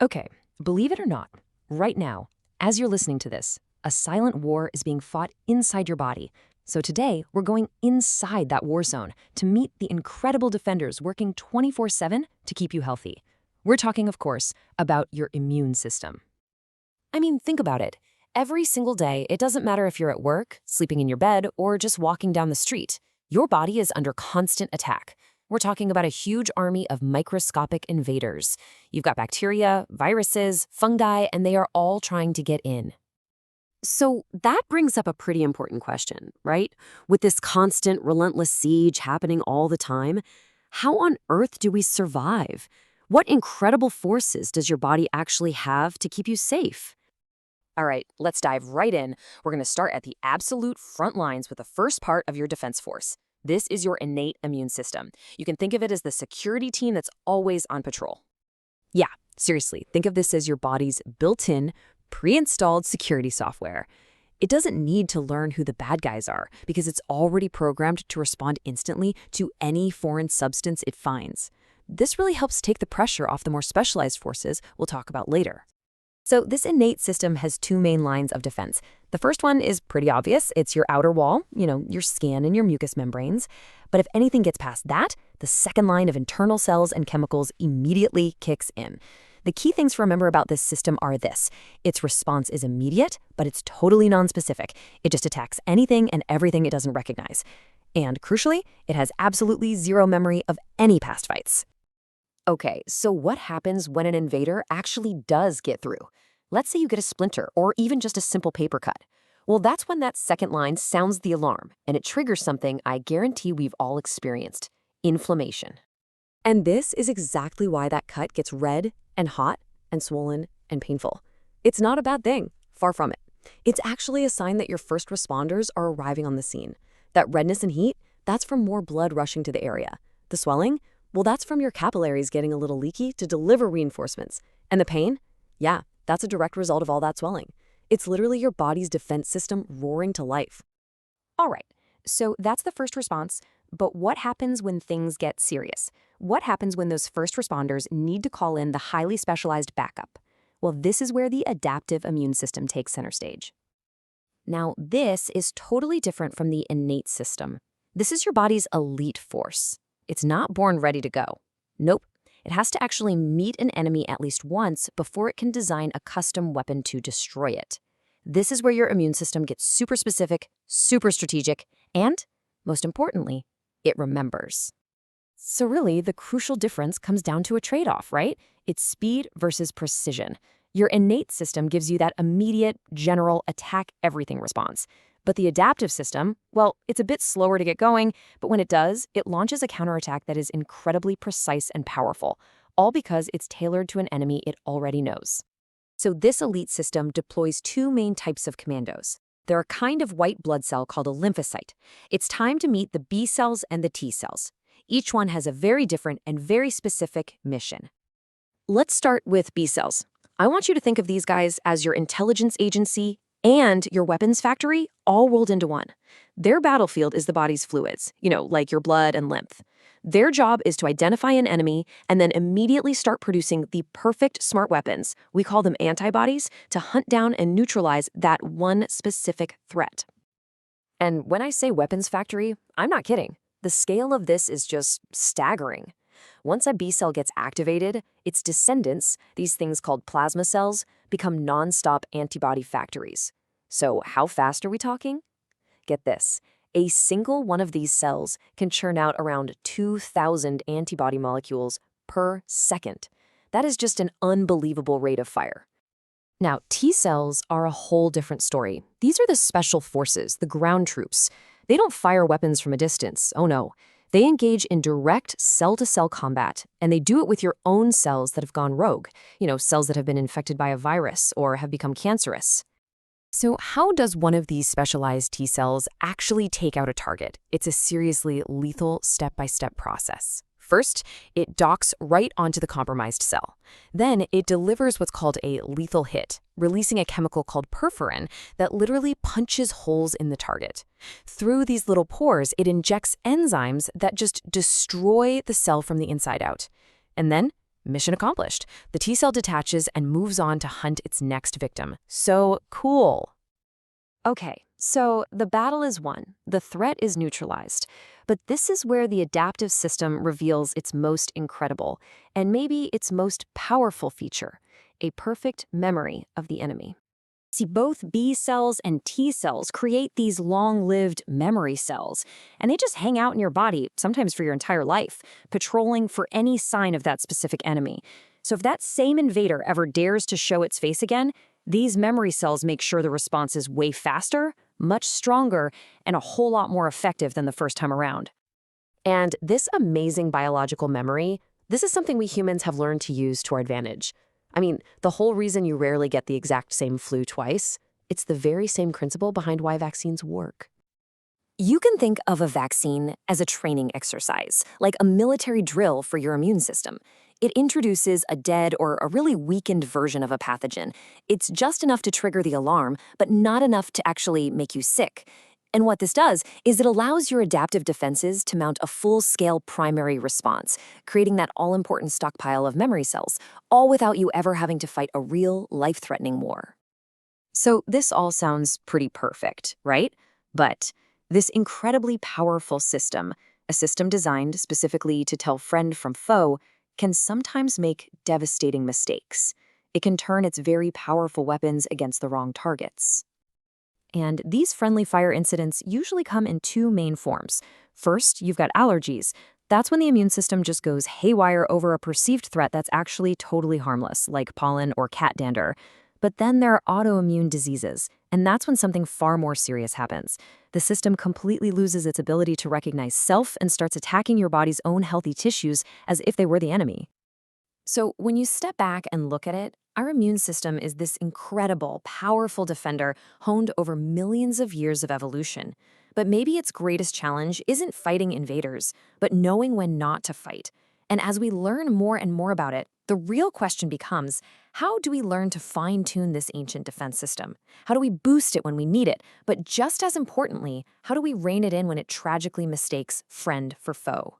Okay, believe it or not, right now, as you're listening to this, a silent war is being fought inside your body. So today, we're going inside that war zone to meet the incredible defenders working 24/7 to keep you healthy. We're talking, of course, about your immune system. I mean, think about it. Every single day, it doesn't matter if you're at work, sleeping in your bed, or just walking down the street. Your body is under constant attack. We're talking about a huge army of microscopic invaders. You've got bacteria, viruses, fungi, and they are all trying to get in. So that brings up a pretty important question, right? With this constant, relentless siege happening all the time, how on earth do we survive? What incredible forces does your body actually have to keep you safe? All right, let's dive right in. We're going to start at the absolute front lines with the first part of your defense force. This is your innate immune system. You can think of it as the security team that's always on patrol. Yeah, seriously, think of this as your body's built-in, pre-installed security software. It doesn't need to learn who the bad guys are because it's already programmed to respond instantly to any foreign substance it finds. This really helps take the pressure off the more specialized forces we'll talk about later. So this innate system has two main lines of defense. The first one is pretty obvious. It's your outer wall, your skin and your mucous membranes. But if anything gets past that, the second line of internal cells and chemicals immediately kicks in. The key things to remember about this system are this. Its response is immediate, but it's totally nonspecific. It just attacks anything and everything it doesn't recognize. And crucially, it has absolutely zero memory of any past fights. Okay, so what happens when an invader actually does get through? Let's say you get a splinter or even just a simple paper cut. Well, that's when that second line sounds the alarm, and it triggers something I guarantee we've all experienced: inflammation. And this is exactly why that cut gets red and hot and swollen and painful. It's not a bad thing, far from it. It's actually a sign that your first responders are arriving on the scene. That redness and heat, that's from more blood rushing to the area. The swelling, well, that's from your capillaries getting a little leaky to deliver reinforcements. And the pain? Yeah, that's a direct result of all that swelling. It's literally your body's defense system roaring to life. All right, so that's the first response. But what happens when things get serious? What happens when those first responders need to call in the highly specialized backup? Well, this is where the adaptive immune system takes center stage. Now, this is totally different from the innate system. This is your body's elite force. It's not born ready to go. Nope. It has to actually meet an enemy at least once before it can design a custom weapon to destroy it. This is where your immune system gets super specific, super strategic, and, most importantly, it remembers. So really, the crucial difference comes down to a trade-off, right? It's speed versus precision. Your innate system gives you that immediate, general, attack-everything response. But the adaptive system, well, it's a bit slower to get going, but when it does, it launches a counterattack that is incredibly precise and powerful, all because it's tailored to an enemy it already knows. So this elite system deploys two main types of commandos. They're a kind of white blood cell called a lymphocyte. It's time to meet the B cells and the T cells. Each one has a very different and very specific mission. Let's start with B cells. I want you to think of these guys as your intelligence agency and your weapons factory all rolled into one. Their battlefield is the body's fluids, like your blood and lymph. Their job is to identify an enemy and then immediately start producing the perfect smart weapons, we call them antibodies, to hunt down and neutralize that one specific threat. And when I say weapons factory, I'm not kidding. The scale of this is just staggering. Once a B cell gets activated, its descendants, these things called plasma cells, become non-stop antibody factories. So how fast are we talking? Get this. A single one of these cells can churn out around 2,000 antibody molecules per second. That is just an unbelievable rate of fire. Now, T cells are a whole different story. These are the special forces, the ground troops. They don't fire weapons from a distance. Oh no. They engage in direct cell-to-cell combat, and they do it with your own cells that have gone rogue, cells that have been infected by a virus or have become cancerous. So how does one of these specialized T cells actually take out a target? It's a seriously lethal step-by-step process. First, it docks right onto the compromised cell. Then it delivers what's called a lethal hit, releasing a chemical called perforin that literally punches holes in the target. Through these little pores, it injects enzymes that just destroy the cell from the inside out. And then, Mission accomplished. The T cell detaches and moves on to hunt its next victim. So cool. Okay, so the battle is won. The threat is neutralized. But this is where the adaptive system reveals its most incredible, and maybe its most powerful feature, a perfect memory of the enemy. See, both B cells and T cells create these long-lived memory cells, and they just hang out in your body, sometimes for your entire life, patrolling for any sign of that specific enemy. So if that same invader ever dares to show its face again, these memory cells make sure the response is way faster, much stronger, and a whole lot more effective than the first time around. And this amazing biological memory, this is something we humans have learned to use to our advantage. I mean, the whole reason you rarely get the exact same flu twice, it's the very same principle behind why vaccines work. You can think of a vaccine as a training exercise, like a military drill for your immune system. It introduces a dead or a really weakened version of a pathogen. It's just enough to trigger the alarm, but not enough to actually make you sick. And what this does is it allows your adaptive defenses to mount a full-scale primary response, creating that all-important stockpile of memory cells, all without you ever having to fight a real, life-threatening war. So this all sounds pretty perfect, right? But this incredibly powerful system, a system designed specifically to tell friend from foe, can sometimes make devastating mistakes. It can turn its very powerful weapons against the wrong targets. And these friendly fire incidents usually come in two main forms. First, you've got allergies. That's when the immune system just goes haywire over a perceived threat that's actually totally harmless, like pollen or cat dander. But then there are autoimmune diseases, and that's when something far more serious happens. The system completely loses its ability to recognize self and starts attacking your body's own healthy tissues as if they were the enemy. So when you step back and look at it, our immune system is this incredible, powerful defender honed over millions of years of evolution. But maybe its greatest challenge isn't fighting invaders, but knowing when not to fight. And as we learn more and more about it, the real question becomes, how do we learn to fine-tune this ancient defense system? How do we boost it when we need it? But just as importantly, how do we rein it in when it tragically mistakes friend for foe?